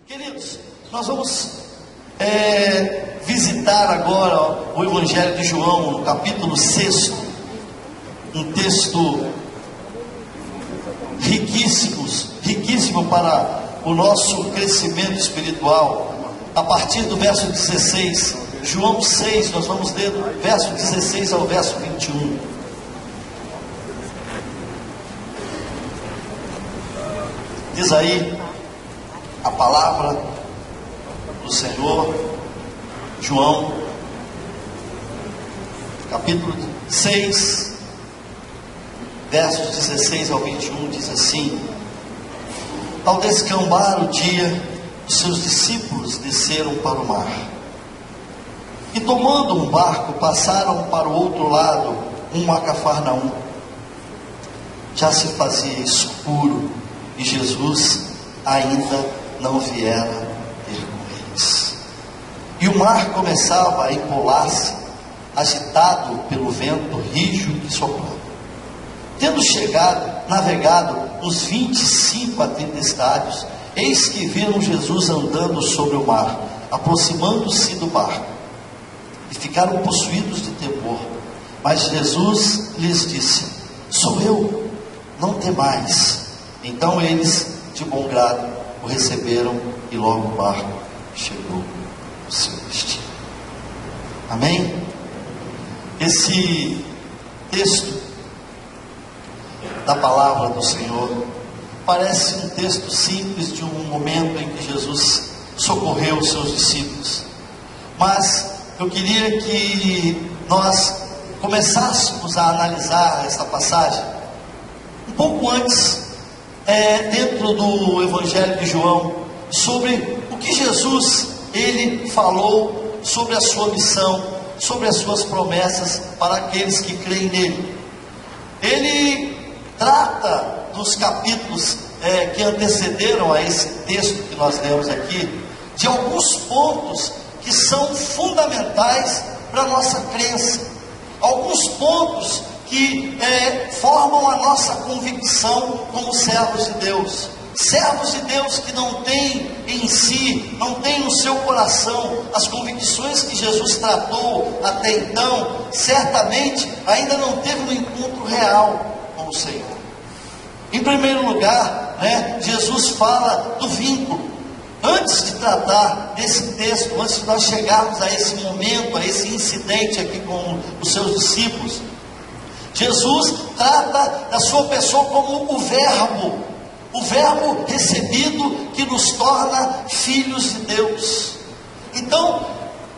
Queridos, nós vamos visitar agora o Evangelho de João, no capítulo 6, um texto riquíssimo para o nosso crescimento espiritual. A partir do verso 16, João 6, nós vamos ler do verso 16 ao verso 21. Diz aí a palavra do Senhor. João, capítulo 6, versos 16 ao 21, diz assim: Ao descambar o dia, os seus discípulos desceram para o mar, e tomando um barco, passaram para o outro lado, rumo a Cafarnaum. Já se fazia escuro, e Jesus ainda não viera ter com eles. E o mar começava a empolar-se, agitado pelo vento rijo que soprava. Tendo navegado uns 25 a 30 estádios, eis que viram Jesus andando sobre o mar, aproximando-se do barco, e ficaram possuídos de temor. Mas Jesus lhes disse: Sou eu, não temais. Então eles, de bom grado, o receberam, e logo o barco chegou ao seu destino. Amém? Esse texto da palavra do Senhor parece um texto simples de um momento em que Jesus socorreu os seus discípulos, mas eu queria que nós começássemos a analisar essa passagem um pouco antes, dentro do Evangelho de João, sobre o que Jesus ele falou sobre a sua missão, sobre as suas promessas para aqueles que creem nele. Ele trata dos capítulos que antecederam a esse texto que nós lemos aqui, de alguns pontos que são fundamentais para a nossa crença, alguns pontos que formam a nossa convicção como servos de Deus. Servos de Deus que não têm em si, não têm no seu coração as convicções que Jesus tratou até então, certamente ainda não teve um encontro real com o Senhor. Em primeiro lugar, Jesus fala do vínculo. Antes de tratar desse texto, antes de nós chegarmos a esse momento, a esse incidente aqui com os seus discípulos, Jesus trata da sua pessoa como o verbo recebido que nos torna filhos de Deus. Então,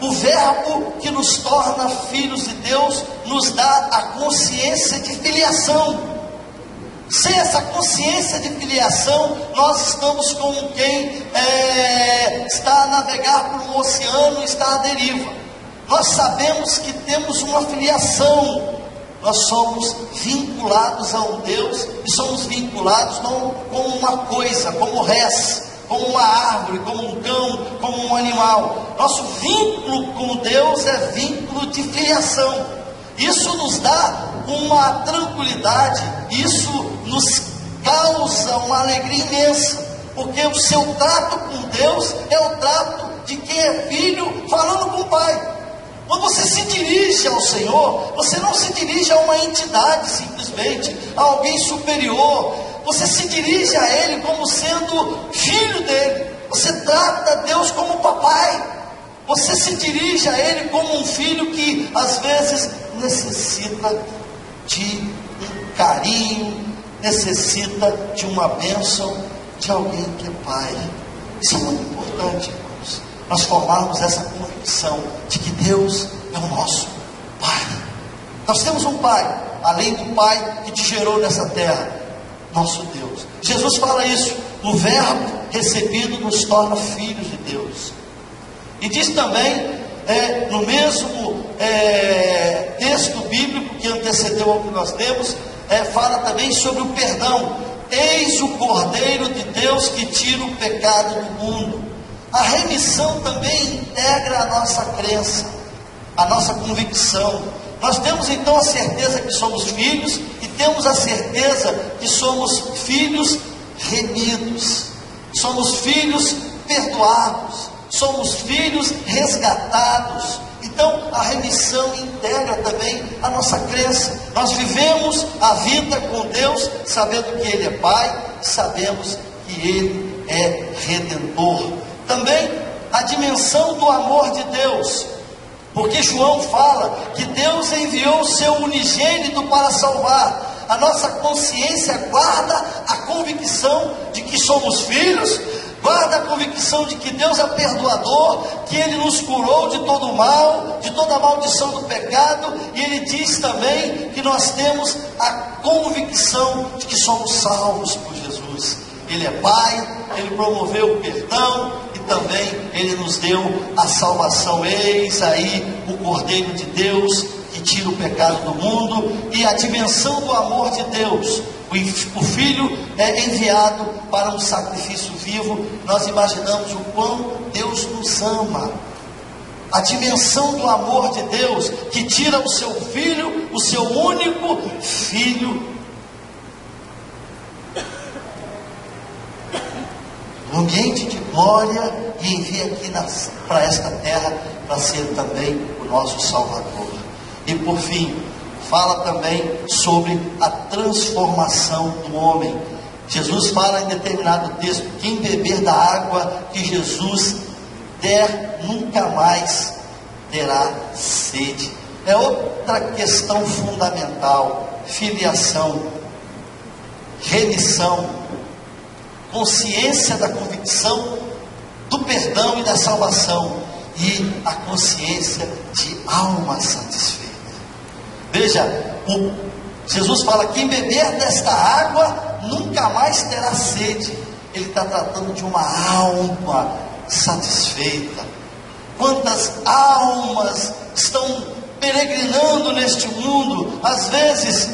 o verbo que nos torna filhos de Deus nos dá a consciência de filiação. Sem essa consciência de filiação, nós estamos como quem está a navegar por um oceano e está à deriva. Nós sabemos que temos uma filiação. Nós somos vinculados a um Deus, e somos vinculados não como uma coisa, como res, como uma árvore, como um cão, como um animal. Nosso vínculo com Deus é vínculo de filiação. Isso nos dá uma tranquilidade, isso nos causa uma alegria imensa, porque o seu trato com Deus é o trato de quem é filho falando com o Pai. Quando você se dirige ao Senhor, você não se dirige a uma entidade simplesmente, a alguém superior. Você se dirige a Ele como sendo filho dele. Você trata Deus como papai. Você se dirige a Ele como um filho que às vezes necessita de um carinho, necessita de uma bênção de alguém que é pai. Isso é muito importante, irmãos. Nós formarmos essa convicção de que Deus é o nosso Pai. Nós temos um Pai, além do Pai que te gerou nessa terra, nosso Deus. Jesus fala isso: o verbo recebido nos torna filhos de Deus. E diz também, no mesmo texto bíblico que antecedeu ao que nós lemos, fala também sobre o perdão. Eis o Cordeiro de Deus que tira o pecado do mundo. A remissão também integra a nossa crença, a nossa convicção. Nós temos então a certeza que somos filhos, e temos a certeza que somos filhos remidos, somos filhos perdoados, somos filhos resgatados. Então a remissão integra também a nossa crença. Nós vivemos a vida com Deus sabendo que Ele é Pai, sabemos que Ele é Redentor. Também a dimensão do amor de Deus, porque João fala que Deus enviou o seu unigênito para salvar. A nossa consciência guarda a convicção de que somos filhos, guarda a convicção de que Deus é perdoador, que Ele nos curou de todo o mal, de toda a maldição do pecado, e Ele diz também que nós temos a convicção de que somos salvos por Jesus. Ele é Pai, Ele promoveu o perdão e também Ele nos deu a salvação. Eis aí o Cordeiro de Deus que tira o pecado do mundo. E a dimensão do amor de Deus, o Filho é enviado para um sacrifício vivo. Nós imaginamos o quão Deus nos ama. A dimensão do amor de Deus, que tira o seu Filho, o seu único Filho, do ambiente de glória, e envia aqui para esta terra para ser também o nosso Salvador. E por fim, fala também sobre a transformação do homem. Jesus fala em determinado texto: quem beber da água que Jesus der, nunca mais terá sede. É outra questão fundamental: filiação, remissão, consciência da convicção do perdão e da salvação, e a consciência de alma satisfeita. Veja, Jesus fala: quem beber desta água nunca mais terá sede. Ele está tratando de uma alma satisfeita. Quantas almas estão peregrinando neste mundo, às vezes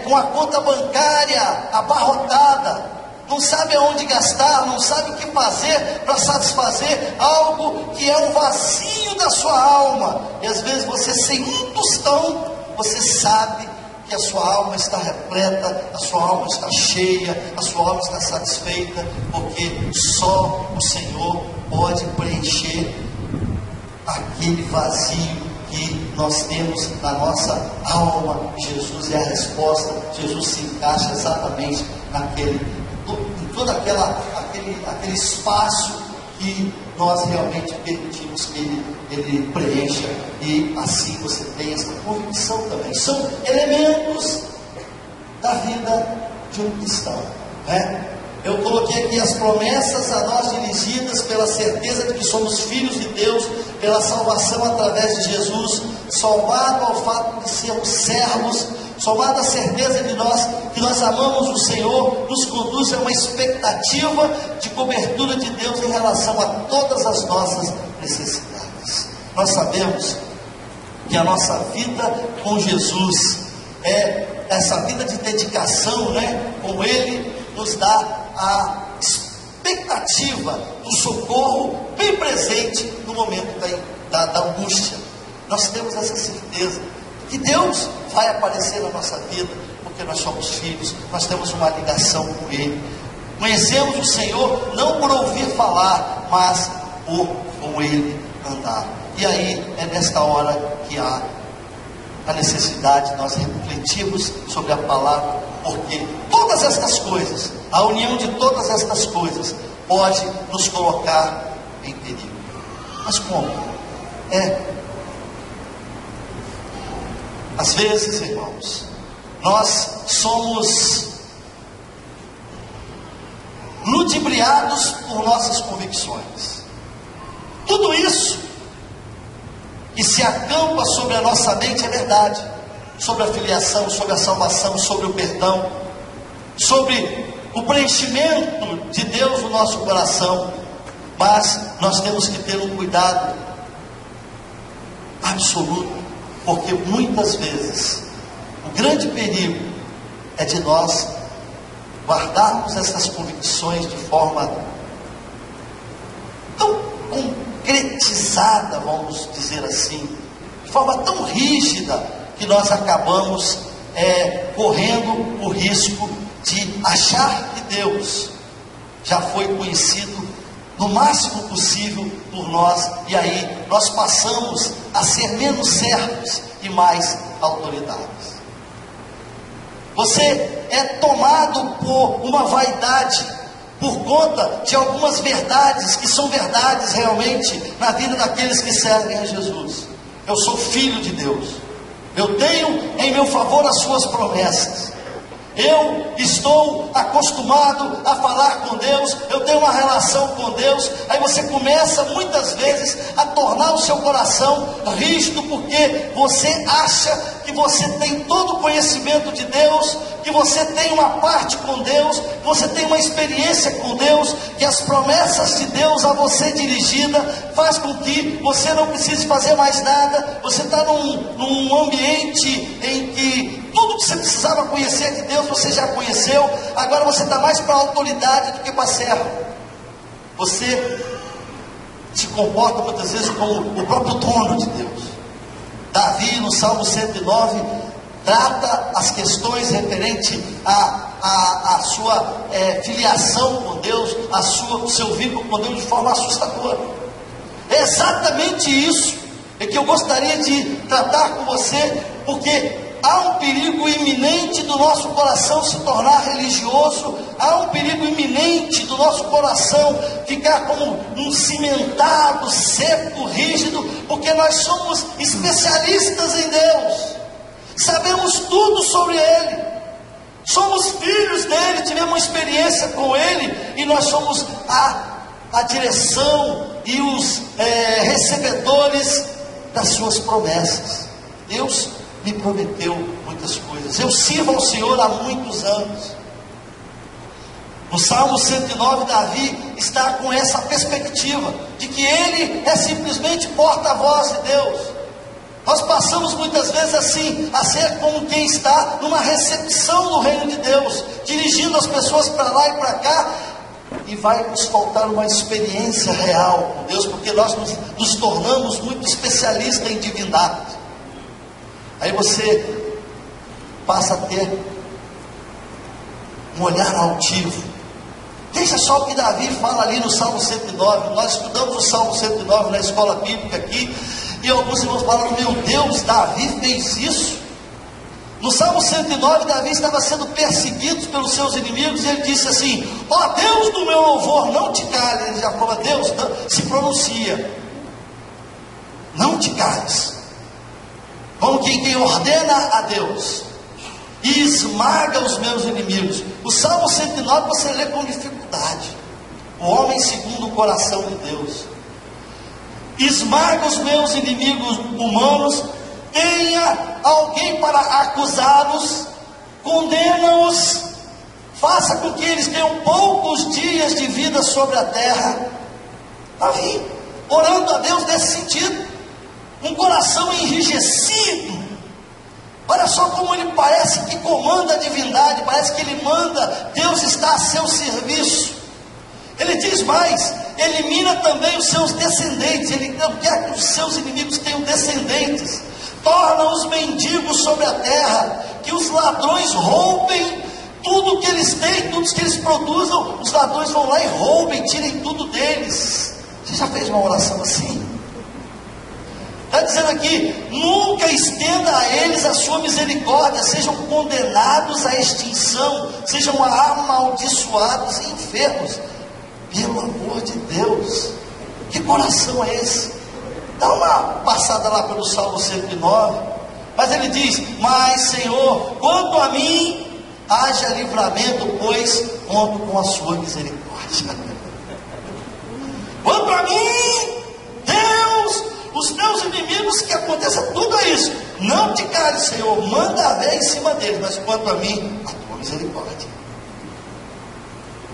com a conta bancária abarrotada, não sabe aonde gastar, não sabe o que fazer para satisfazer algo que é um vazio da sua alma. E às vezes você, sem um tostão, você sabe que a sua alma está repleta, a sua alma está cheia, a sua alma está satisfeita, porque só o Senhor pode preencher aquele vazio que nós temos na nossa alma. Jesus é a resposta. Jesus se encaixa exatamente em todo aquele espaço que nós realmente permitimos que ele preencha, e assim você tem essa convicção também. São elementos da vida de um cristão, né? Eu coloquei aqui as promessas a nós dirigidas pela certeza de que somos filhos de Deus, pela salvação através de Jesus, somado ao fato de sermos servos, somado à certeza de que nós amamos o Senhor, nos conduz a uma expectativa de cobertura de Deus em relação a todas as nossas necessidades. Nós sabemos que a nossa vida com Jesus é essa vida de dedicação, né? Com Ele nos dá a expectativa do socorro bem presente no momento da angústia. Nós temos essa certeza que Deus vai aparecer na nossa vida, porque nós somos filhos, nós temos uma ligação com Ele. Conhecemos o Senhor não por ouvir falar, mas por com Ele andar. E aí é nesta hora que há a necessidade de nós refletirmos sobre a palavra, porque todas estas coisas, a união de todas estas coisas, pode nos colocar em perigo. Mas como? Às vezes, irmãos, nós somos ludibriados por nossas convicções. Tudo isso que se acampa sobre a nossa mente é verdade, sobre a filiação, sobre a salvação, sobre o perdão, sobre o preenchimento de Deus no nosso coração. Mas nós temos que ter um cuidado absoluto, porque muitas vezes o grande perigo é de nós guardarmos essas convicções de forma tão concretizada, vamos dizer assim, de forma tão rígida, que nós acabamos correndo o risco de achar que Deus já foi conhecido no máximo possível por nós, e aí nós passamos a ser menos servos e mais autoridades. Você é tomado por uma vaidade, por conta de algumas verdades, que são verdades realmente na vida daqueles que servem a Jesus. Eu sou filho de Deus, eu tenho em meu favor as suas promessas, eu estou acostumado a falar com Deus, eu tenho uma relação com Deus. Aí você começa muitas vezes a tornar o seu coração rígido, porque você acha que você tem todo o conhecimento de Deus, que você tem uma parte com Deus, que você tem uma experiência com Deus, que as promessas de Deus a você dirigida faz com que você não precise fazer mais nada. Você está num ambiente em que tudo que você precisava conhecer de Deus, você já conheceu. Agora você está mais para a autoridade do que para servo. Você se comporta muitas vezes como o próprio dono de Deus. Davi, no Salmo 109, trata as questões referentes à sua filiação com Deus, o seu vínculo com Deus de forma assustadora. É exatamente isso que eu gostaria de tratar com você, porque há um perigo iminente do nosso coração se tornar religioso, há um perigo iminente do nosso coração ficar como um cimentado, seco, rígido, porque nós somos especialistas em Deus, sabemos tudo sobre Ele, somos filhos dEle, tivemos uma experiência com Ele, e nós somos a direção e os recebedores das suas promessas. Deus me prometeu muitas coisas, eu sirvo ao Senhor há muitos anos. No Salmo 109, Davi está com essa perspectiva de que ele é simplesmente porta-voz de Deus. Nós passamos muitas vezes assim, a ser como quem está numa recepção do reino de Deus, dirigindo as pessoas para lá e para cá, e vai nos faltar uma experiência real com Deus, porque nós nos tornamos muito especialistas em divindade. Aí você passa a ter um olhar altivo. Veja só o que Davi fala ali no Salmo 109. Nós estudamos o Salmo 109 na escola bíblica aqui, e alguns irmãos falaram: meu Deus, Davi fez isso? No Salmo 109, Davi estava sendo perseguido pelos seus inimigos, e ele disse assim: ó Deus do meu louvor, não te cales. Ele já falou: Deus, se pronuncia, não te cales. Como quem ordena a Deus, e esmaga os meus inimigos. O Salmo 109 você lê com dificuldade. O homem segundo o coração de Deus esmaga os meus inimigos humanos. Tenha alguém para acusá-los, condena-os, faça com que eles tenham poucos dias de vida sobre a terra. Davi orando a Deus nesse sentido, um coração enrijecido. Olha só como ele parece que comanda a divindade, parece que ele manda, Deus está a seu serviço. Ele diz mais: elimina também os seus descendentes. Ele não quer que os seus inimigos tenham descendentes. Torna os mendigos sobre a terra, que os ladrões roubem tudo que eles têm, tudo que eles produzam. Os ladrões vão lá e roubem, tirem tudo deles. Você já fez uma oração assim? Está dizendo aqui: nunca estenda a eles a sua misericórdia, sejam condenados à extinção, sejam amaldiçoados e enfermos. Pelo amor de Deus, que coração é esse? Dá uma passada lá pelo Salmo 109, mas ele diz: mas Senhor, quanto a mim, haja livramento, pois conto com a sua misericórdia. Quanto a mim, Deus, os teus inimigos, que aconteça tudo isso, não te cales, Senhor, manda haver em cima deles, mas quanto a mim, a tua misericórdia.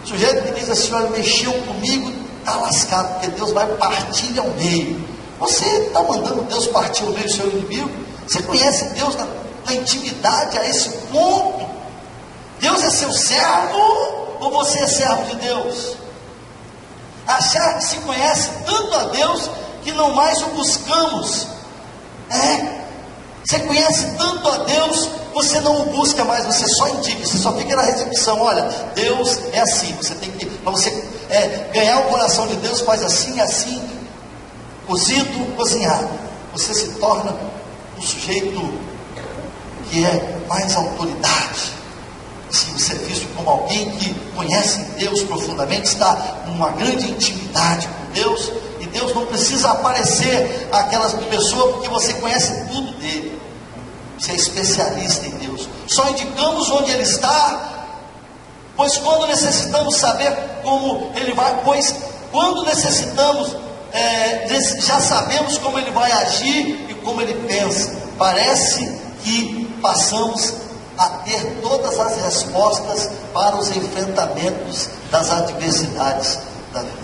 O sujeito que diz assim: olha, mexeu comigo, está lascado, porque Deus vai partir ao meio. Você está mandando Deus partir ao meio do seu inimigo? Você conhece Deus na intimidade a esse ponto? Deus é seu servo, ou você é servo de Deus? Achar que se conhece tanto a Deus que não mais o buscamos. Você conhece tanto a Deus, você não o busca mais, você só indica, você só fica na recepção. Olha, Deus é assim, você tem que, para você ganhar o coração de Deus, faz assim, assim, cozido, cozinhado. Você se torna um sujeito que é mais autoridade. Se você é visto como alguém que conhece Deus profundamente, está numa grande intimidade com Deus, e Deus não precisa aparecer àquelas pessoas, porque você conhece tudo dele. Você é especialista em Deus. Só indicamos onde Ele está, pois quando necessitamos saber como Ele vai, pois quando necessitamos, já sabemos como Ele vai agir e como Ele pensa. Parece que passamos a ter todas as respostas para os enfrentamentos das adversidades da vida.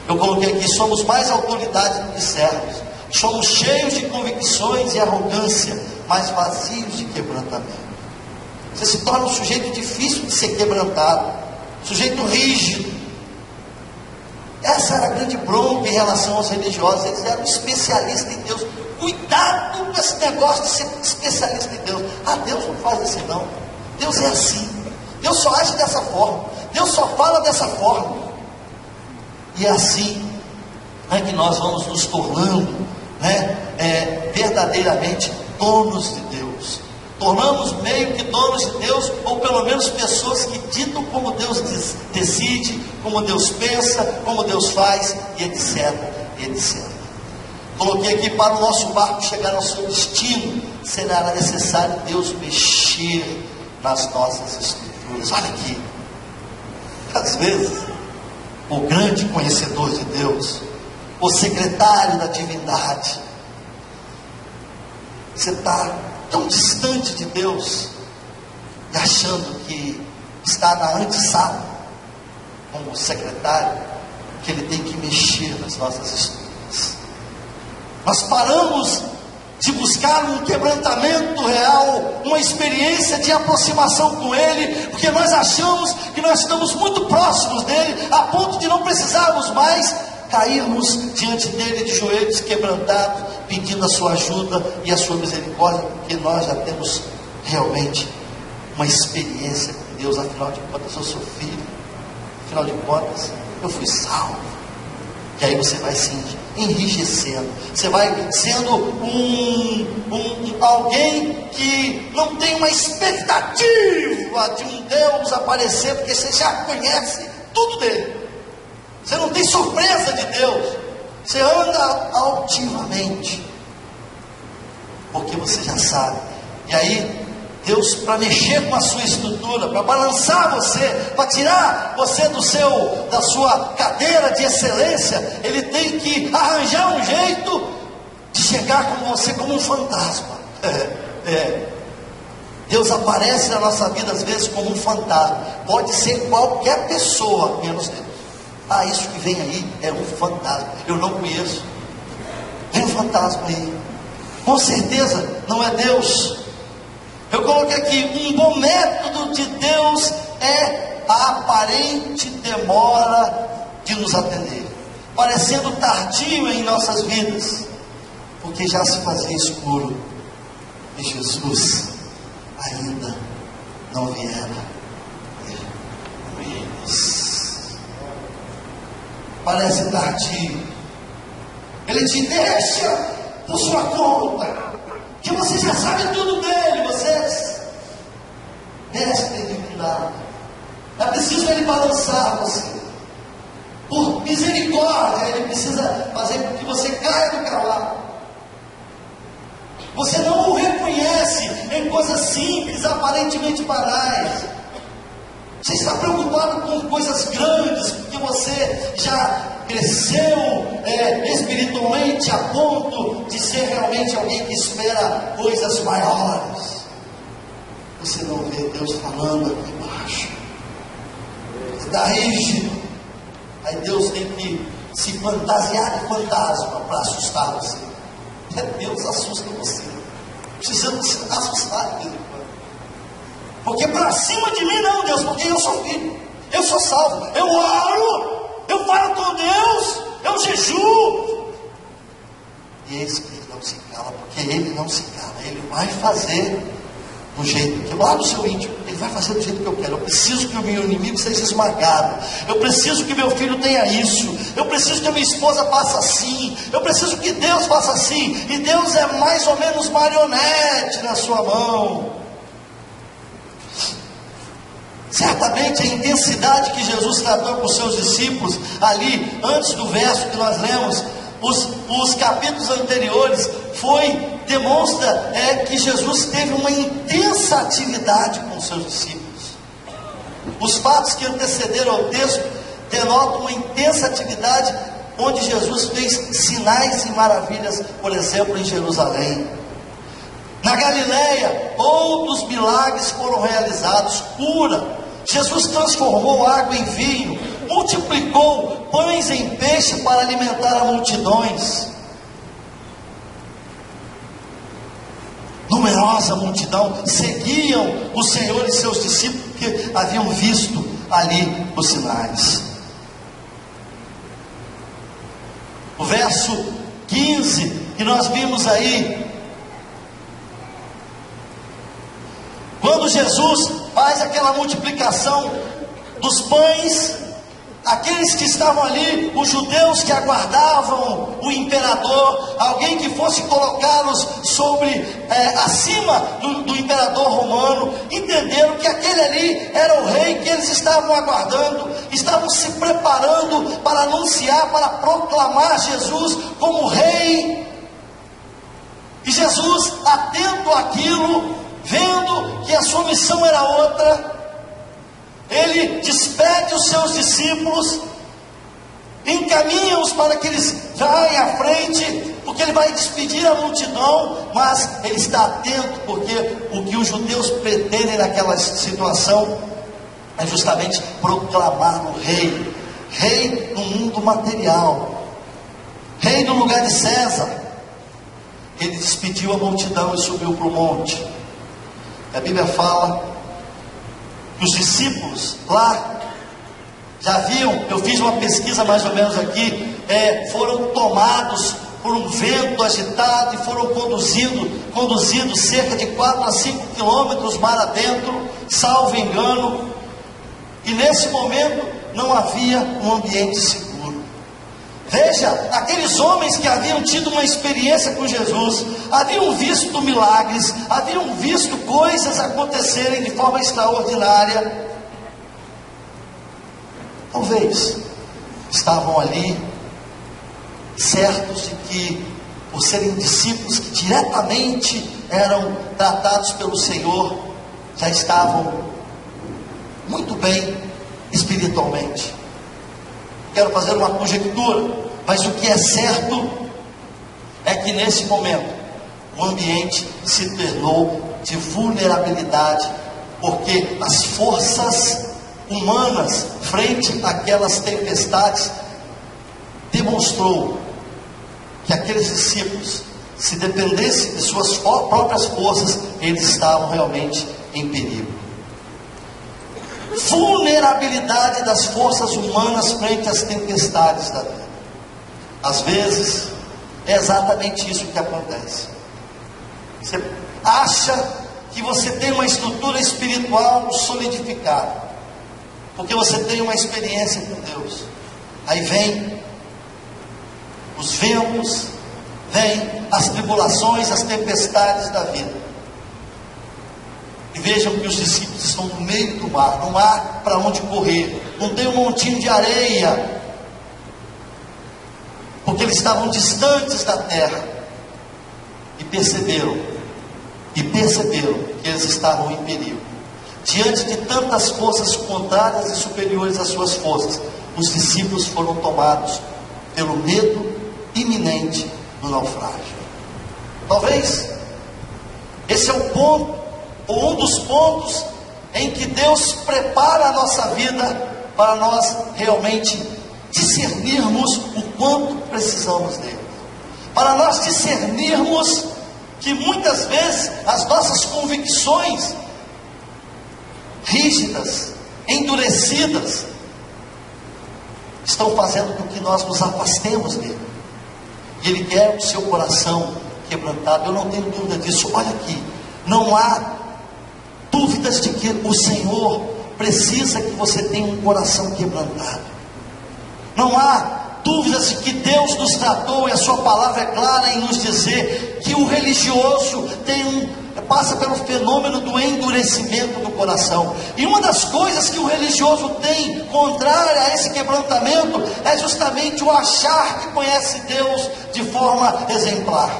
Eu coloquei aqui: somos mais autoridade do que servos, somos cheios de convicções e arrogância, mas vazios de quebrantamento. Você se torna um sujeito difícil de ser quebrantado, sujeito rígido. Essa era a grande bronca em relação aos religiosos. Eles eram especialistas em Deus. Cuidado com esse negócio de ser especialista em Deus. Deus não faz assim não. Deus é assim. Deus só age dessa forma. Deus só fala dessa forma. E é assim que nós vamos nos tornando, verdadeiramente donos de Deus. Tornamos meio que donos de Deus, ou pelo menos pessoas que ditam como Deus decide, como Deus pensa, como Deus faz, e etc, etc. Coloquei aqui: para o nosso barco chegar ao seu destino, será necessário Deus mexer nas nossas estruturas. Olha aqui, às vezes, o grande conhecedor de Deus, o secretário da divindade, você está tão distante de Deus, e achando que está na antessala, como secretário, que ele tem que mexer nas nossas estruturas. Nós paramos de buscar um quebrantamento real, uma experiência de aproximação com Ele, porque nós achamos que nós estamos muito próximos dEle, a ponto de não precisarmos mais cairmos diante dEle de joelhos quebrantados, pedindo a sua ajuda e a sua misericórdia, porque nós já temos realmente uma experiência com Deus. Afinal de contas, eu sou filho, afinal de contas, eu fui salvo. E aí você vai se enrijecendo, você vai sendo alguém que não tem uma expectativa de um Deus aparecer, porque você já conhece tudo dele. Você não tem surpresa de Deus. Você anda altivamente, porque você já sabe. E aí Deus, para mexer com a sua estrutura, para balançar você, para tirar você da sua cadeira de excelência, Ele tem que arranjar um jeito de chegar com você como um fantasma. Deus aparece na nossa vida às vezes como um fantasma. Pode ser qualquer pessoa, menos Deus. Isso que vem aí é um fantasma. Eu não conheço. Vem um fantasma aí. Com certeza não é Deus. Eu coloquei aqui: um bom método de Deus é a aparente demora de nos atender, parecendo tardio em nossas vidas, porque já se fazia escuro e Jesus ainda não viera eles. Parece tardio. Ele te deixa por sua conta, que você já sabe tudo dele. Você desce de cuidado. É preciso ele balançar você. Por misericórdia, ele precisa fazer com que você caia do cavalo. Você não o reconhece em coisas simples, aparentemente banais. Você está preocupado com coisas grandes, porque você já cresceu espiritualmente a ponto de ser realmente alguém que espera coisas maiores. Você não vê Deus falando aqui embaixo. Você está rígido. Aí Deus tem que se fantasiar de fantasma para assustar você. Deus assusta você. Precisamos assustar de vez em quando. Porque para cima de mim não, Deus, porque eu sou filho, eu sou salvo, eu oro, eu falo com Deus, eu jejuo. E eis que Ele não se cala, Ele vai fazer do jeito que lá no seu íntimo Ele vai fazer do jeito que eu quero. Eu preciso que o meu inimigo seja esmagado. Eu preciso que meu filho tenha isso. Eu preciso que a minha esposa faça assim. Eu preciso que Deus faça assim. E Deus é mais ou menos marionete na sua mão. Certamente a intensidade que Jesus tratou com os seus discípulos ali, antes do verso que nós lemos, os capítulos anteriores, demonstra que Jesus teve uma intensa atividade com os seus discípulos. Os fatos que antecederam ao texto denotam uma intensa atividade, onde Jesus fez sinais e maravilhas, por exemplo, em Jerusalém. Na Galileia, outros milagres foram realizados, cura. Jesus transformou água em vinho, multiplicou pães em peixe para alimentar a multidões. Numerosa multidão seguiam o Senhor e seus discípulos, porque haviam visto ali os sinais. O verso 15, que nós vimos aí, quando Jesus faz aquela multiplicação dos pães, aqueles que estavam ali, os judeus que aguardavam o imperador, alguém que fosse colocá-los acima do imperador romano, entenderam que aquele ali era o rei que eles estavam aguardando, estavam se preparando para anunciar, para proclamar Jesus como rei. E Jesus, atento àquilo, vendo que a sua missão era outra, ele despede os seus discípulos, encaminha-os para que eles vão à frente, porque ele vai despedir a multidão, mas ele está atento, porque o que os judeus pretendem naquela situação é justamente proclamar o rei, rei no mundo material, rei no lugar de César. Ele despediu a multidão e subiu para o monte. A Bíblia fala que os discípulos lá já viam, eu fiz uma pesquisa mais ou menos aqui, foram tomados por um vento agitado e foram conduzidos cerca de 4 a 5 quilômetros mar adentro, salvo engano, e nesse momento não havia um ambiente seguro. Veja, aqueles homens que haviam tido uma experiência com Jesus, haviam visto milagres, haviam visto coisas acontecerem de forma extraordinária. Talvez estavam ali certos de que, por serem discípulos que diretamente eram tratados pelo Senhor, já estavam muito bem espiritualmente. Quero fazer uma conjectura, mas o que é certo é que nesse momento o ambiente se tornou de vulnerabilidade, porque as forças humanas frente àquelas tempestades demonstrou que aqueles discípulos, se dependessem de suas próprias forças, eles estavam realmente em perigo. Vulnerabilidade das forças humanas frente às tempestades da vida. Às vezes é exatamente isso que acontece. Você acha que você tem uma estrutura espiritual solidificada, porque você tem uma experiência com Deus. Aí vem os ventos, vem as tribulações, as tempestades da vida. E vejam que os discípulos estão no meio do mar, não há para onde correr, não tem um montinho de areia, porque eles estavam distantes da terra, e perceberam que eles estavam em perigo. Diante de tantas forças contrárias e superiores às suas forças, os discípulos foram tomados pelo medo iminente do naufrágio. Talvez esse é o ponto, ou um dos pontos, em que Deus prepara a nossa vida para nós realmente discernirmos o quanto precisamos dele, para nós discernirmos que muitas vezes as nossas convicções rígidas, endurecidas, estão fazendo com que nós nos afastemos dele, e ele quer o seu coração quebrantado. Eu não tenho dúvida disso. Olha aqui, não há dúvida dúvidas de que o Senhor precisa que você tenha um coração quebrantado. Não há dúvidas de que Deus nos tratou, e a sua palavra é clara em nos dizer que o religioso passa pelo fenômeno do endurecimento do coração. E uma das coisas que o religioso tem contrária a esse quebrantamento é justamente o achar que conhece Deus de forma exemplar,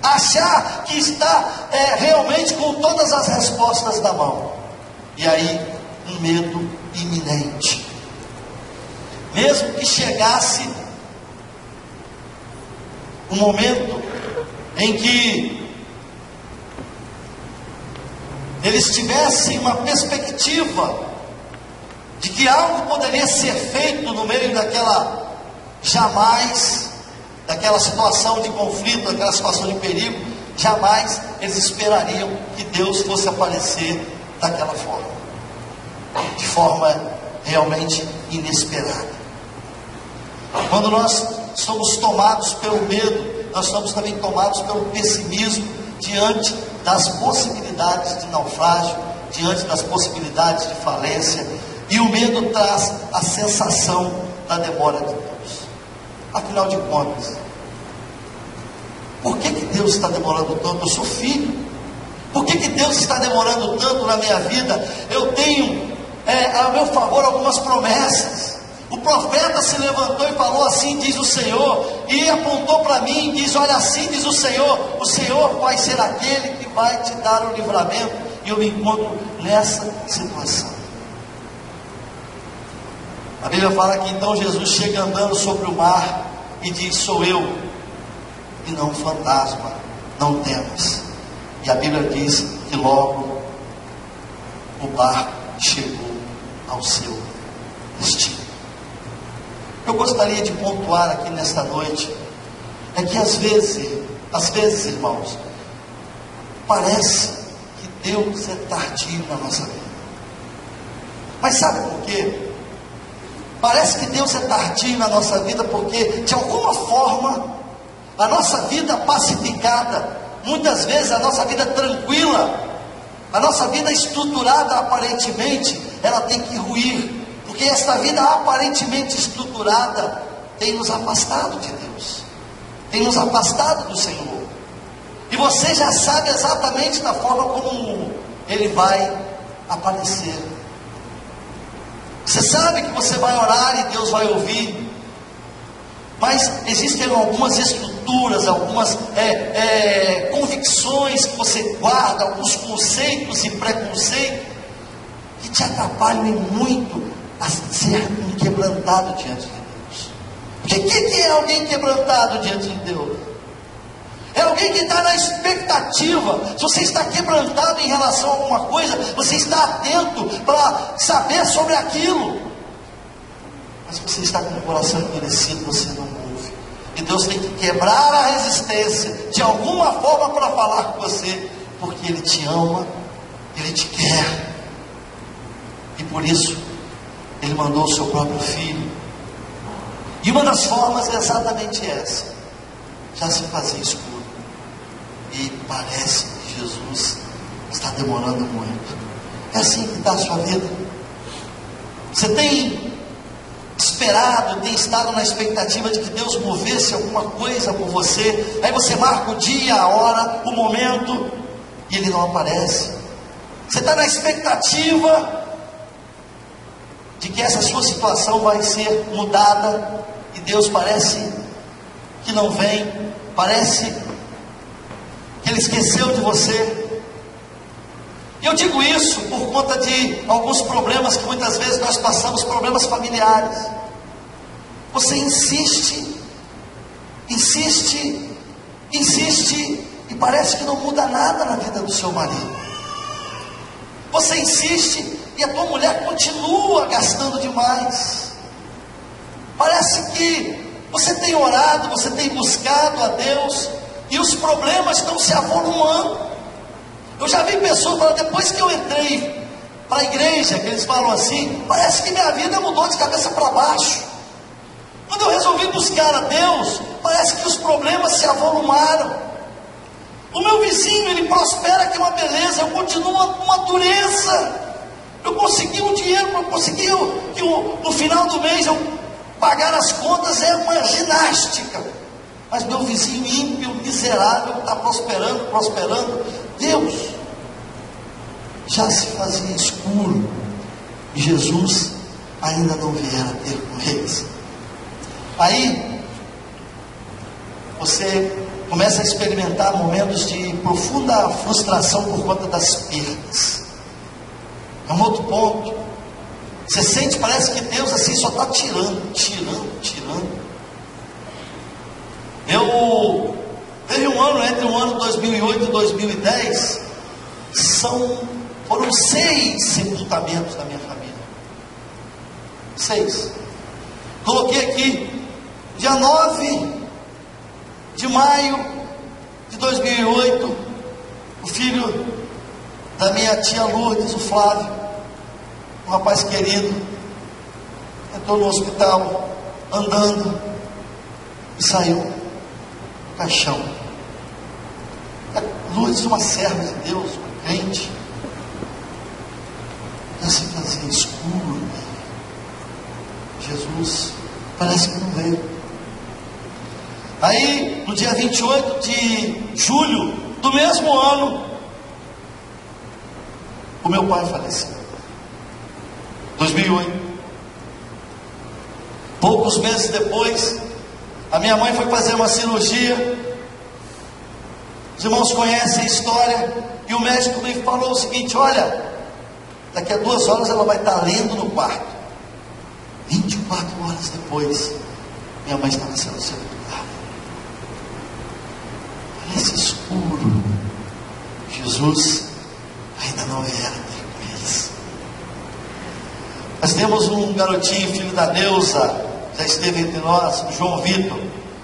achar que está realmente com todas as respostas na mão. E aí um medo iminente, mesmo que chegasse um momento em que eles tivessem uma perspectiva de que algo poderia ser feito no meio daquela situação de conflito, daquela situação de perigo, jamais eles esperariam que Deus fosse aparecer daquela forma, de forma realmente inesperada. Quando nós somos tomados pelo medo, nós somos também tomados pelo pessimismo diante das possibilidades de naufrágio, diante das possibilidades de falência. E o medo traz a sensação da demora de Deus. Afinal de contas, por que Deus está demorando tanto? Eu sou filho. Por que Deus está demorando tanto na minha vida? Eu tenho a meu favor algumas promessas. O profeta se levantou e falou: assim diz o Senhor, e apontou para mim e diz: olha, assim diz o Senhor vai ser aquele que vai te dar o livramento. E eu me encontro nessa situação. A Bíblia fala que então Jesus chega andando sobre o mar e diz: sou eu, e não um fantasma, não temas. E a Bíblia diz que logo o barco chegou ao seu destino. Eu gostaria de pontuar aqui nesta noite, é que às vezes, irmãos, parece que Deus é tardio na nossa vida. Mas sabe por quê? Parece que Deus é tardio na nossa vida porque, de alguma forma, a nossa vida pacificada, muitas vezes a nossa vida tranquila, a nossa vida estruturada aparentemente, ela tem que ruir. Porque esta vida aparentemente estruturada tem nos afastado de Deus, tem nos afastado do Senhor. E você já sabe exatamente da forma como Ele vai aparecer. Você sabe que você vai orar e Deus vai ouvir. Mas existem algumas estruturas, algumas convicções que você guarda, alguns conceitos e preconceitos que te atrapalham muito a ser um quebrantado diante de Deus. Porque o que é alguém quebrantado diante de Deus? É alguém que está na expectativa. Se você está quebrantado em relação a alguma coisa, você está atento para saber sobre aquilo. Mas se você está com o coração endurecido, você não ouve. E Deus tem que quebrar a resistência de alguma forma para falar com você, porque Ele te ama, Ele te quer. E por isso Ele mandou o seu próprio Filho. E uma das formas é exatamente essa. Já se fazia escuro, e parece que Jesus está demorando muito. É assim que está a sua vida. Você tem esperado, tem estado na expectativa de que Deus movesse alguma coisa por você. Aí você marca o dia, a hora, o momento, e Ele não aparece. Você está na expectativa de que essa sua situação vai ser mudada, e Deus parece que não vem, parece que Ele esqueceu de você. E eu digo isso por conta de alguns problemas que muitas vezes nós passamos, problemas familiares. Você insiste, e parece que não muda nada na vida do seu marido. Você insiste, e a tua mulher continua gastando demais. Parece que você tem orado, você tem buscado a Deus, e os problemas estão se avolumando. Eu já vi pessoas falando, depois que eu entrei para a igreja, que eles falam assim, parece que minha vida mudou de cabeça para baixo. Quando eu resolvi buscar a Deus, parece que os problemas se avolumaram. O meu vizinho, ele prospera, que é uma beleza, eu continuo uma dureza. Eu consegui um dinheiro, eu consegui que no final do mês eu pagar as contas, é uma ginástica. Mas meu vizinho ímpio, miserável, está prosperando. Deus já se fazia escuro e Jesus ainda não viera ter com eles. Aí você começa a experimentar momentos de profunda frustração por conta das perdas. É um outro ponto. Você sente, parece que Deus assim só está tirando. Teve um ano, entre o ano 2008 e 2010, foram 6 sepultamentos da minha família. 6. Coloquei aqui, dia 9 de maio de 2008, o filho da minha tia Lourdes, o Flávio, um rapaz querido, entrou no hospital andando e saiu do caixão. A Lourdes, uma serva de Deus, uma crente, já se fazia escuro. Jesus parece que não veio. Aí, no dia 28 de julho do mesmo ano, o meu pai faleceu. 2008. Poucos meses depois, a minha mãe foi fazer uma cirurgia. Os irmãos conhecem a história. E o médico me falou o seguinte: olha, daqui a 2 horas ela vai estar lendo no quarto. 24 horas depois, minha mãe estava sendo sepultada. Parece escuro. Jesus ainda não era com eles. Nós temos um garotinho, filho da Neuza, já esteve entre nós, o João Vitor,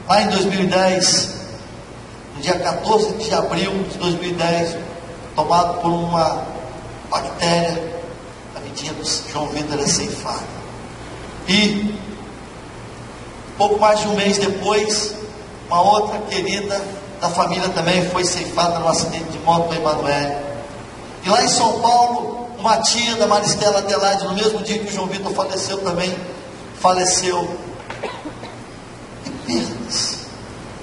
lá em 2010, no dia 14 de abril de 2010, tomado por uma bactéria, a vidinha do João Vitor era ceifada. E pouco mais de um mês depois, uma outra querida da família também foi ceifada num acidente de moto em Emanuele. E lá em São Paulo, uma tia da Maristela Adelaide, no mesmo dia que o João Vitor faleceu também, faleceu. E perdas.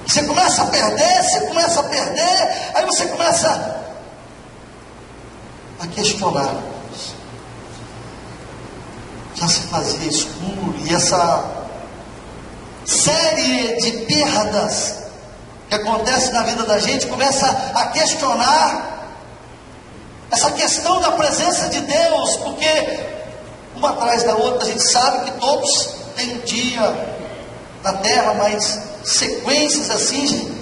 Você começa a perder, aí você começa a questionar. Já se fazia escuro, e essa série de perdas que acontece na vida da gente começa a questionar essa questão da presença de Deus, porque uma atrás da outra a gente sabe que todos têm um dia na terra, mas sequências assim, gente.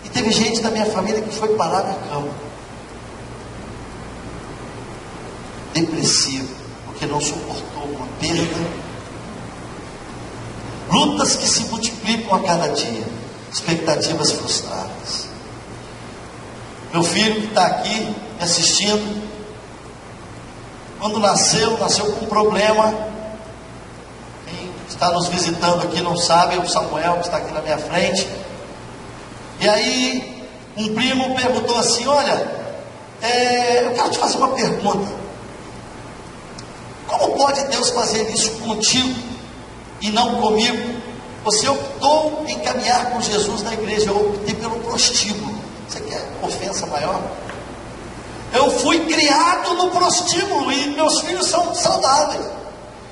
E teve gente da minha família que foi parar na cama, depressivo, porque não suportou uma perda. Lutas que se multiplicam a cada dia, expectativas frustradas. Meu filho que está aqui me assistindo, quando nasceu com um problema. Quem está nos visitando aqui não sabe, é o Samuel que está aqui na minha frente. E aí um primo perguntou assim: olha, eu quero te fazer uma pergunta. Como pode Deus fazer isso contigo e não comigo? Você optou em caminhar com Jesus na igreja, eu optei pelo prostíbulo. Você quer ofensa maior? Eu fui criado no prostíbulo e meus filhos são saudáveis.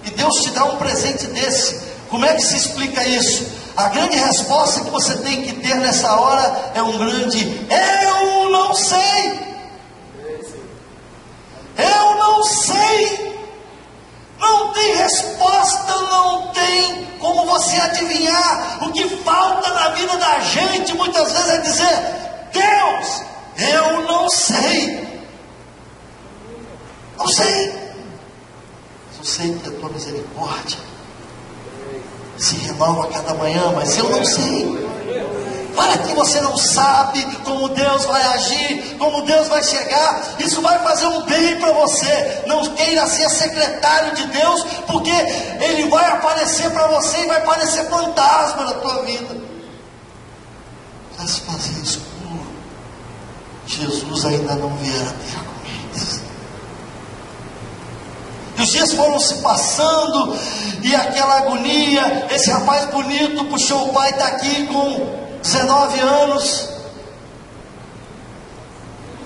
E Deus te dá um presente desse. Como é que se explica isso? A grande resposta que você tem que ter nessa hora é um grande: eu não sei. Eu não sei. Não tem resposta, não tem como você adivinhar. O que falta na vida da gente muitas vezes é dizer: Deus, eu não sei. Não sei. Mas eu sei que a tua misericórdia se renova a cada manhã, mas eu não sei. Para que você não sabe como Deus vai agir, como Deus vai chegar. Isso vai fazer um bem para você. Não queira ser secretário de Deus, porque Ele vai aparecer para você e vai parecer fantasma na tua vida. Já se fazia escuro. Jesus ainda não viera ter com eles. E os dias foram se passando, e aquela agonia. Esse rapaz bonito puxou o pai, está aqui com 19 anos,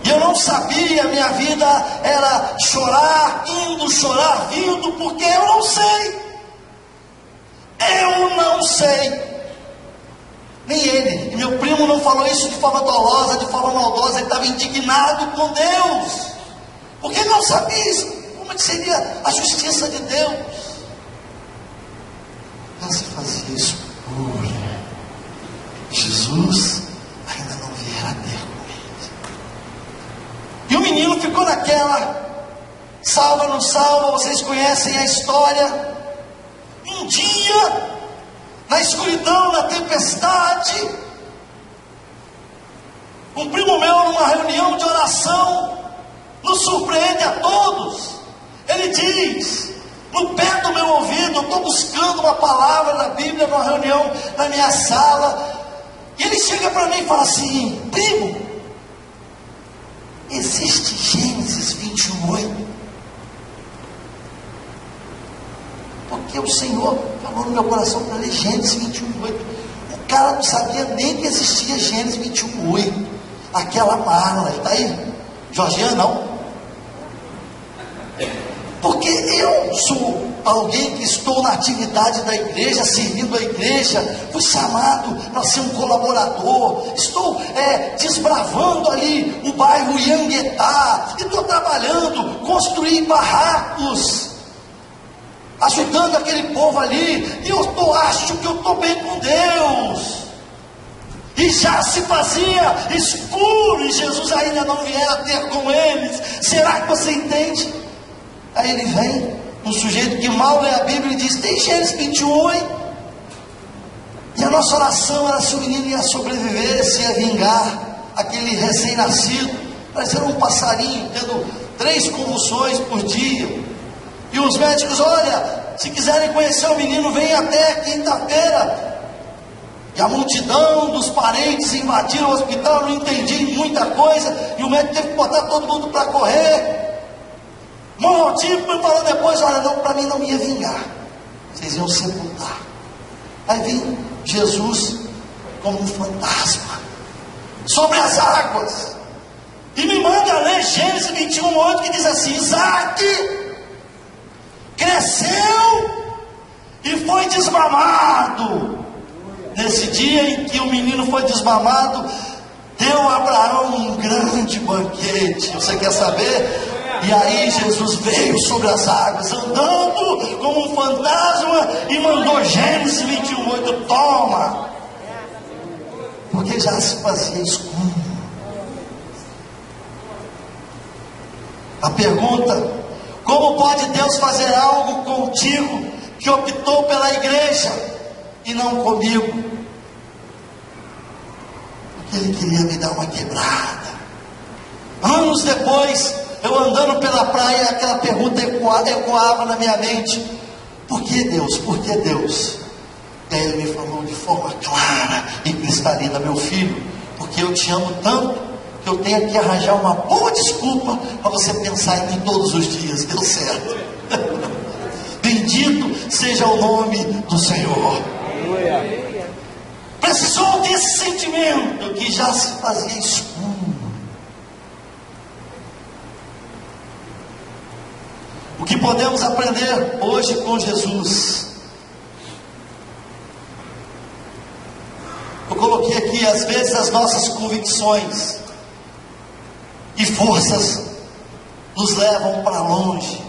e eu não sabia. Minha vida era chorar, indo, chorar, vindo, porque eu não sei. Eu não sei. Nem ele. E meu primo não falou isso de forma dolosa, de forma maldosa. Ele estava indignado com Deus, porque ele não sabia isso. Como que seria a justiça de Deus? Já se fazia escuro. Jesus ainda não viera ter com eles. E o menino ficou naquela, salva, não salva. Vocês conhecem a história. Um dia, na escuridão, na tempestade, um primo meu, numa reunião de oração, nos surpreende a todos. Ele diz, no pé do meu ouvido, eu estou buscando uma palavra da Bíblia numa reunião na minha sala, e ele chega para mim e fala assim: primo, existe Gênesis 21:8? Porque o Senhor falou no meu coração para ler Gênesis 21:8. O cara não sabia nem que existia Gênesis 21:8. Aquela Marla, está aí? Jorginho, não? Porque eu sou alguém que estou na atividade da igreja, servindo a igreja, fui chamado para ser um colaborador, estou desbravando ali o bairro Ianguetá, e estou trabalhando, construir barracos, ajudando aquele povo ali, e eu acho que eu estou bem com Deus, e já se fazia escuro, e Jesus ainda não viera ter com eles. Será que você entende? Aí ele vem, um sujeito que mal lê a Bíblia, e diz: tem Gênesis 21:8? E a nossa oração era se o menino ia sobreviver, se ia vingar, aquele recém-nascido, parecendo um passarinho, tendo 3 convulsões por dia. E os médicos: olha, se quiserem conhecer o menino, vem até quinta-feira. E a multidão dos parentes invadiram o hospital, não entendi muita coisa, e o médico teve que botar todo mundo para correr. Motivo, me falou depois: olha, não, para mim não ia vingar, vocês iam sepultar. Aí vem Jesus como um fantasma sobre as águas, e me manda ler Gênesis 21:8, que diz assim: Isaac cresceu e foi desmamado. Nesse dia em que o menino foi desmamado, deu a Abraão um grande banquete. Você quer saber? E aí Jesus veio sobre as águas, andando como um fantasma, e mandou Gênesis 21:8, toma. Porque já se fazia escuro. A pergunta: como pode Deus fazer algo contigo que optou pela igreja e não comigo? Porque Ele queria me dar uma quebrada. Anos depois, eu andando pela praia, aquela pergunta ecoava na minha mente: por que Deus? Por que Deus? E aí Ele me falou de forma clara e cristalina: meu filho, porque eu te amo tanto, que eu tenho que arranjar uma boa desculpa para você pensar em mim todos os dias. Deu certo. Bendito seja o nome do Senhor. Precisou desse sentimento que já se fazia escuro. O que podemos aprender hoje com Jesus? Eu coloquei aqui: às vezes as nossas convicções e forças nos levam para longe,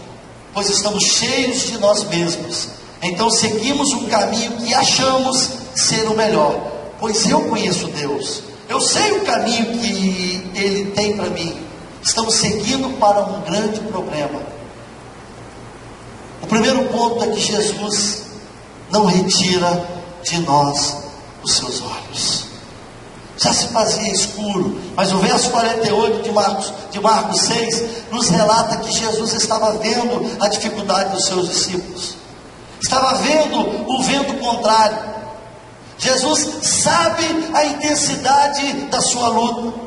pois estamos cheios de nós mesmos. Então seguimos um caminho que achamos ser o melhor. Pois eu conheço Deus, eu sei o caminho que Ele tem para mim. Estamos seguindo para um grande problema. O primeiro ponto é que Jesus não retira de nós os seus olhos. Já se fazia escuro, mas o verso 48 de Marcos 6 nos relata que Jesus estava vendo a dificuldade dos seus discípulos, estava vendo o vento contrário. Jesus sabe a intensidade da sua luta,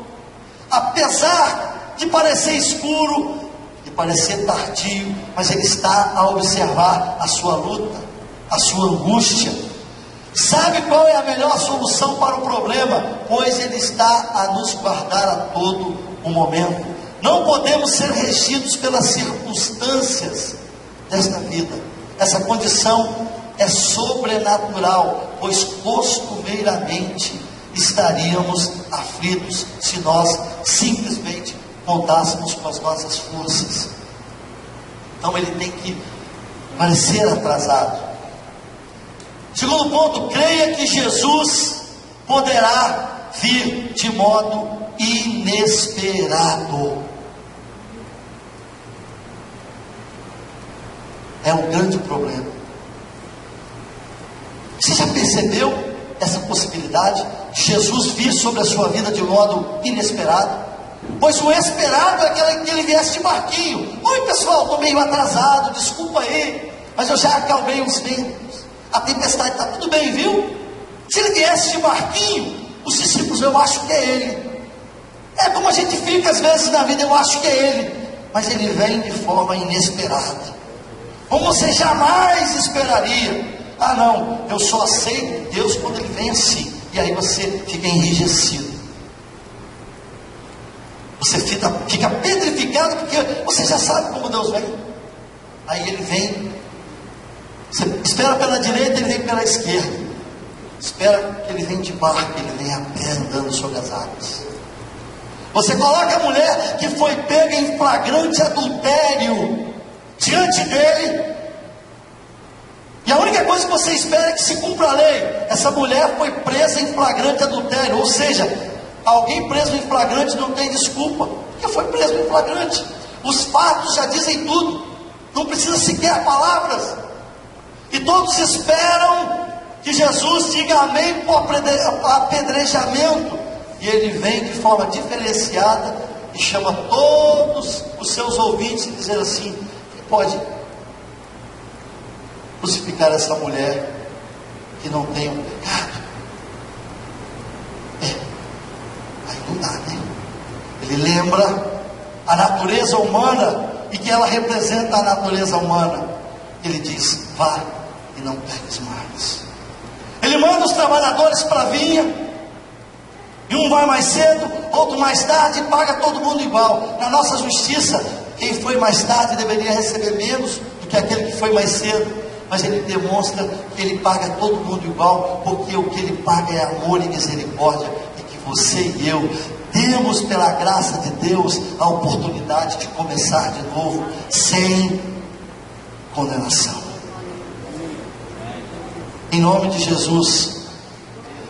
Apesar de parecer escuro, de parecer tardio, mas Ele está a observar a sua luta, a sua angústia. Sabe qual é a melhor solução para o problema? Pois Ele está a nos guardar a todo o momento. Não podemos ser regidos pelas circunstâncias desta vida. Essa condição é sobrenatural, pois costumeiramente estaríamos aflitos se nós simplesmente contássemos com as nossas forças. Então ele tem que parecer atrasado. Segundo ponto, creia que Jesus poderá vir de modo inesperado. É um grande problema. Você já percebeu essa possibilidade de Jesus vir sobre a sua vida de modo inesperado? Pois o esperado é que ele viesse de barquinho. Oi pessoal, estou meio atrasado, desculpa aí, mas eu já acalmei os ventos, a tempestade está tudo bem, viu? Se ele viesse de barquinho, os discípulos, eu acho que é ele. É como a gente fica às vezes na vida, eu acho que é ele, mas ele vem de forma inesperada, como você jamais esperaria. Ah não, eu só aceito Deus quando Ele vem assim. E aí você fica enrijecido, você fica petrificado, porque você já sabe como Deus vem. Aí Ele vem, você espera pela direita, Ele vem pela esquerda. Espera que Ele vem de barco, Ele vem a pé andando sobre as águas. Você coloca a mulher que foi pega em flagrante adultério diante dele, e a única coisa que você espera é que se cumpra a lei. Essa mulher foi presa em flagrante adultério, ou seja, alguém preso em flagrante não tem desculpa, porque foi preso em flagrante. Os fatos já dizem tudo, não precisa sequer palavras. E todos esperam que Jesus diga amém por apedrejamento, e ele vem de forma diferenciada e chama todos os seus ouvintes e dizer assim: pode crucificar essa mulher que não tem um pecado. Aí não dá, né? Ele lembra a natureza humana e que ela representa a natureza humana. Ele diz: vá e não peques mais. Ele manda os trabalhadores para a vinha, e um vai mais cedo, outro mais tarde, e paga todo mundo igual. Na nossa justiça, quem foi mais tarde deveria receber menos do que aquele que foi mais cedo. Mas ele demonstra que ele paga todo mundo igual, porque o que ele paga é amor e misericórdia, e que você e eu temos, pela graça de Deus, a oportunidade de começar de novo, sem condenação. Em nome de Jesus,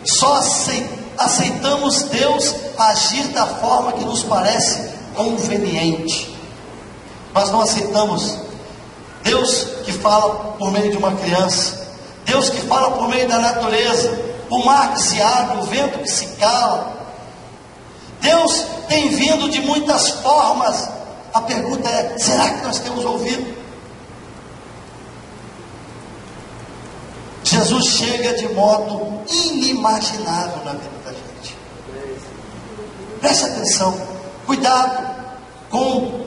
só aceitamos Deus agir da forma que nos parece conveniente. Nós não aceitamos Deus que fala por meio de uma criança, Deus que fala por meio da natureza, o mar que se abre, o vento que se cala. Deus tem vindo de muitas formas. A pergunta é: será que nós temos ouvido? Jesus chega de modo inimaginável na vida da gente. Preste atenção, cuidado com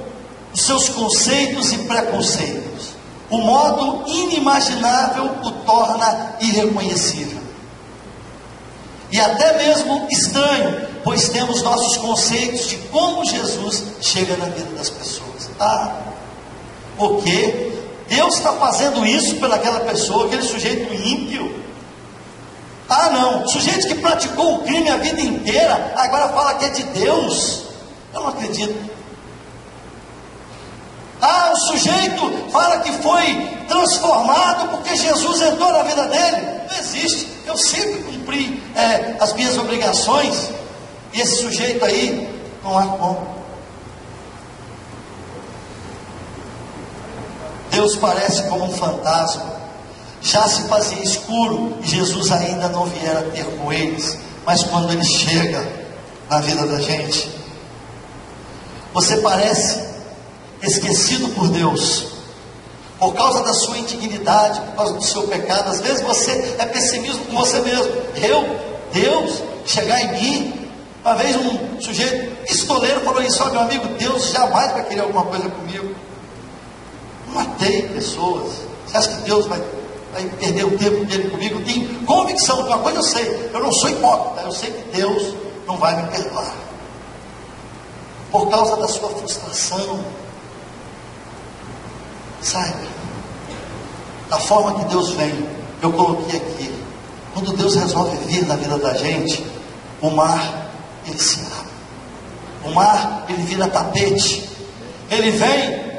os seus conceitos e preconceitos. O modo inimaginável o torna irreconhecível, e até mesmo estranho, pois temos nossos conceitos de como Jesus chega na vida das pessoas. Porque Deus está fazendo isso pelaquela pessoa, aquele sujeito ímpio. Não, sujeito que praticou o crime a vida inteira, agora fala que é de Deus. Eu não acredito. O sujeito fala que foi transformado porque Jesus entrou na vida dele. Não existe. Eu sempre cumpri as minhas obrigações, e esse sujeito aí não há como. Deus parece como um fantasma. Já se fazia escuro e Jesus ainda não viera ter com eles, mas quando ele chega na vida da gente, você parece esquecido por Deus, por causa da sua indignidade, por causa do seu pecado. Às vezes você é pessimista com você mesmo. Deus chegar em mim, Uma vez um sujeito pistoleiro falou isso: ó, meu amigo, Deus jamais vai querer alguma coisa comigo. Eu matei pessoas. Você acha que Deus vai perder o tempo dele comigo? Eu tenho convicção de uma coisa, eu sei, eu não sou hipócrita, eu sei que Deus não vai me perdoar por causa da sua frustração. Saiba, da forma que Deus vem, eu coloquei aqui, quando Deus resolve vir na vida da gente, o mar, ele se abre, o mar, ele vira tapete, ele vem.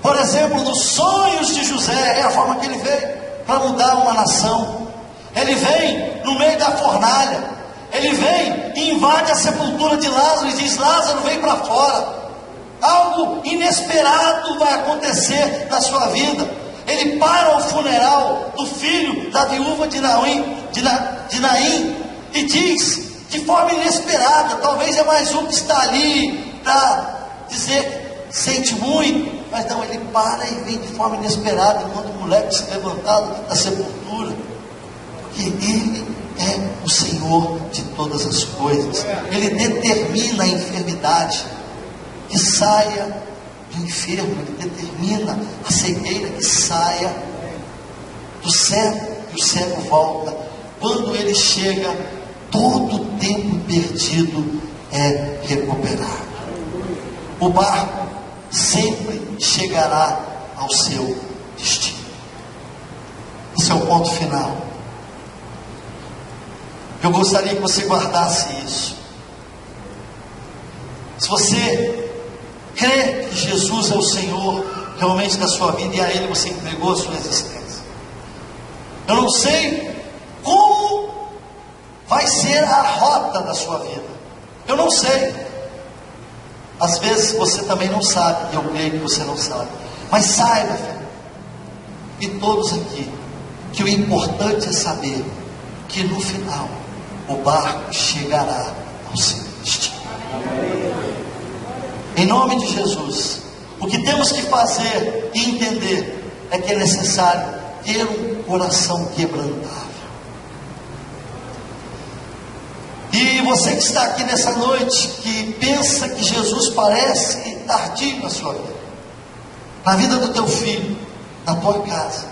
Por exemplo, nos sonhos de José, é a forma que ele veio para mudar uma nação. Ele vem no meio da fornalha, ele vem e invade a sepultura de Lázaro e diz: Lázaro, vem para fora. Algo inesperado vai acontecer na sua vida. Ele para o funeral do filho da viúva de Naim e diz, de forma inesperada, talvez é mais um que está ali para dizer que sente muito, mas não, ele para e vem de forma inesperada, enquanto o moleque se levantado da sepultura, porque ele é o Senhor de todas as coisas. Ele determina a enfermidade que saia do enfermo, ele determina a cegueira que saia do cego, e o cego volta. Quando ele chega, todo o tempo perdido é recuperado. O barco sempre chegará ao seu destino. Esse é o ponto final. Eu gostaria que você guardasse isso. Se você crê que Jesus é o Senhor realmente da sua vida, e a Ele você entregou a sua existência, eu não sei como vai ser a rota da sua vida, eu não sei. Às vezes você também não sabe, e eu creio que você não sabe, mas saiba, filho, e todos aqui, que o importante é saber que no final o barco chegará ao seu destino. Em nome de Jesus, o que temos que fazer e entender é que é necessário ter um coração quebrantável. E você que está aqui nessa noite, que pensa que Jesus parece tardio na sua vida, na vida do teu filho, na tua casa.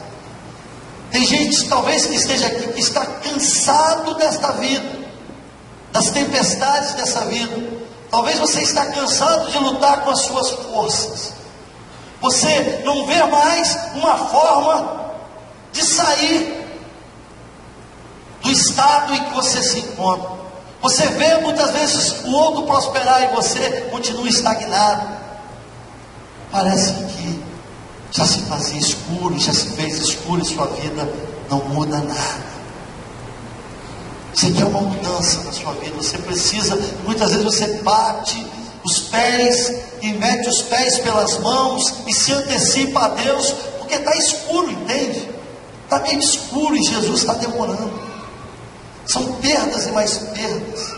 Tem gente talvez que esteja aqui, que está cansado desta vida, das tempestades dessa vida. Talvez você está cansado de lutar com as suas forças. Você não vê mais uma forma de sair do estado em que você se encontra. Você vê muitas vezes o outro prosperar e você continua estagnado. Parece que já se fazia escuro, já se fez escuro e sua vida não muda nada. Você quer uma mudança na sua vida, você precisa, muitas vezes você bate os pés e mete os pés pelas mãos e se antecipa a Deus, porque está escuro, entende? Está meio escuro e Jesus está demorando. São perdas e mais perdas.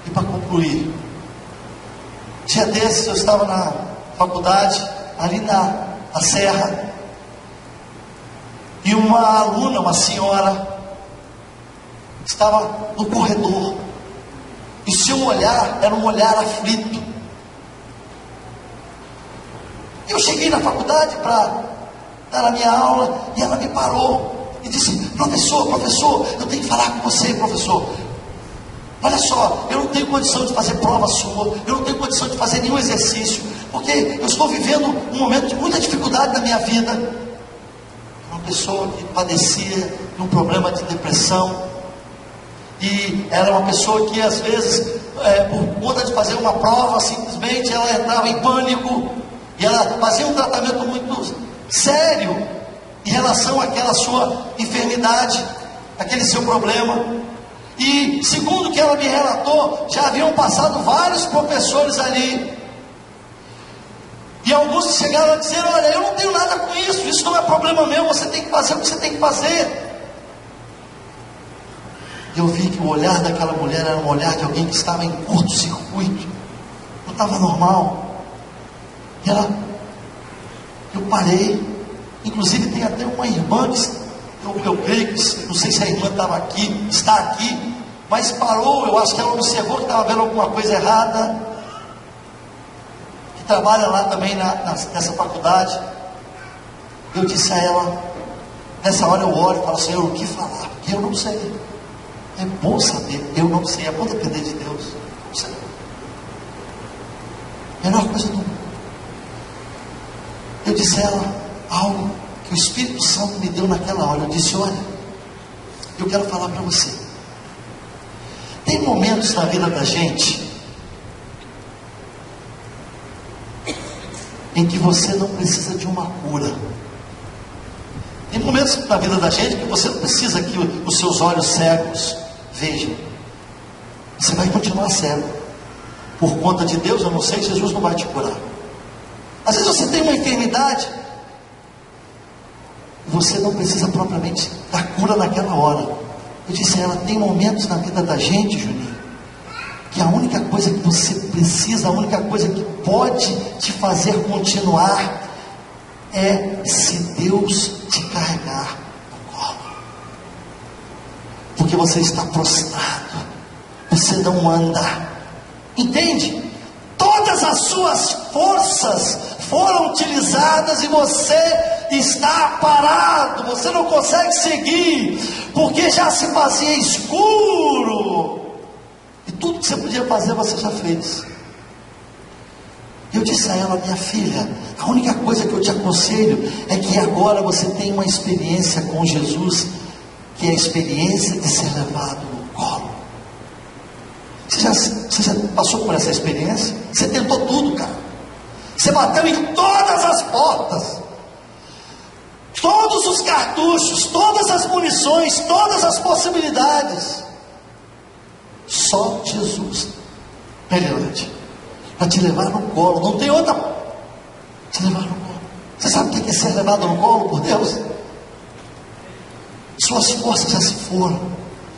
E para concluir, dia desses eu estava na faculdade, ali na Serra, e uma aluna, uma senhora, estava no corredor, e seu olhar era um olhar aflito. Eu cheguei na faculdade para dar a minha aula, e ela me parou e disse: professor, eu tenho que falar com você, professor. Olha só, eu não tenho condição de fazer prova sua, eu não tenho condição de fazer nenhum exercício, porque eu estou vivendo um momento de muita dificuldade na minha vida. Uma pessoa que padecia de um problema de depressão, e era uma pessoa que às vezes, por conta de fazer uma prova, simplesmente ela entrava em pânico, e ela fazia um tratamento muito sério em relação àquela sua enfermidade, aquele seu problema. E segundo o que ela me relatou, já haviam passado vários professores ali, e alguns chegaram a dizer: olha, eu não tenho nada com isso, isso não é problema meu, você tem que fazer o que você tem que fazer. Eu vi que o olhar daquela mulher era um olhar de alguém que estava em curto-circuito, não estava normal. E eu parei, inclusive tem até uma irmã que eu creio que, não sei se a irmã estava aqui, está aqui, mas parou. Eu acho que ela observou que estava vendo alguma coisa errada, que trabalha lá também nessa faculdade. Eu disse a ela, nessa hora eu oro e falo: Senhor, o que falar? Porque eu não sei. É bom saber, eu não sei. É bom depender de Deus. Não sei. Melhor coisa do mundo. Eu disse a ela algo que o Espírito Santo me deu naquela hora. Eu disse: olha, eu quero falar para você. Tem momentos na vida da gente em que você não precisa de uma cura. Tem momentos na vida da gente que você não precisa que os seus olhos cegos vejam. Você vai continuar cego. Por conta de Deus, eu não sei, Jesus não vai te curar. Às vezes você tem uma enfermidade, você não precisa propriamente da cura naquela hora. Eu disse a ela: tem momentos na vida da gente, Juninho, que a única coisa que você precisa, a única coisa que pode te fazer continuar, é se Deus te carregar no colo. Porque você está prostrado, você não anda. Entende? Todas as suas forças foram utilizadas e você está parado, você não consegue seguir, porque já se fazia escuro, e tudo que você podia fazer, você já fez. Eu disse a ela: minha filha, a única coisa que eu te aconselho é que agora você tenha uma experiência com Jesus, que é a experiência de ser levado no colo. Você já passou por essa experiência? Você tentou tudo, cara. Você bateu em todas as portas, todos os cartuchos, todas as munições, todas as possibilidades. Só Jesus melhorante para te levar no colo. Não tem outra. Te levar no colo. Você sabe o que é ser levado no colo por Deus? Suas forças já se foram,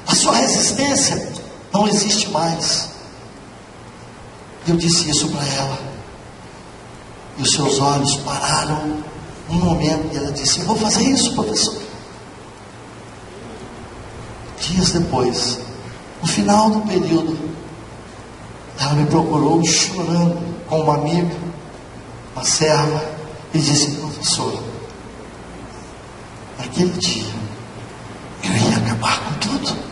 a sua resistência não existe mais. Eu disse isso para ela, e os seus olhos pararam um momento, e ela disse: eu vou fazer isso, professor. Dias depois, no final do período, ela me procurou chorando com uma amiga, uma serva, e disse: professor, naquele dia eu ia acabar com tudo.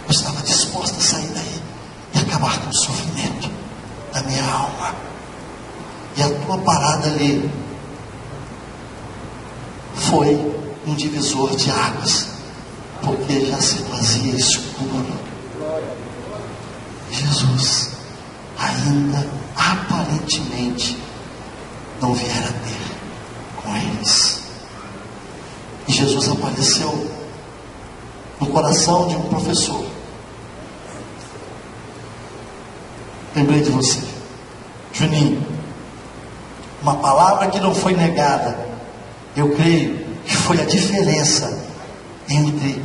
Eu estava disposta a sair daí e acabar com o sofrimento da minha alma. E a tua parada ali foi um divisor de águas, porque já se fazia escuro. Jesus ainda aparentemente não viera ter com eles. E Jesus apareceu no coração de um professor. Lembrei de você, Juninho. Uma palavra que não foi negada, eu creio que foi a diferença entre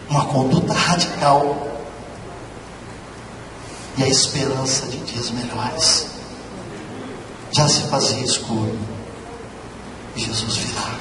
uma conduta radical e a esperança de dias melhores. Já se fazia escuro, e Jesus virá.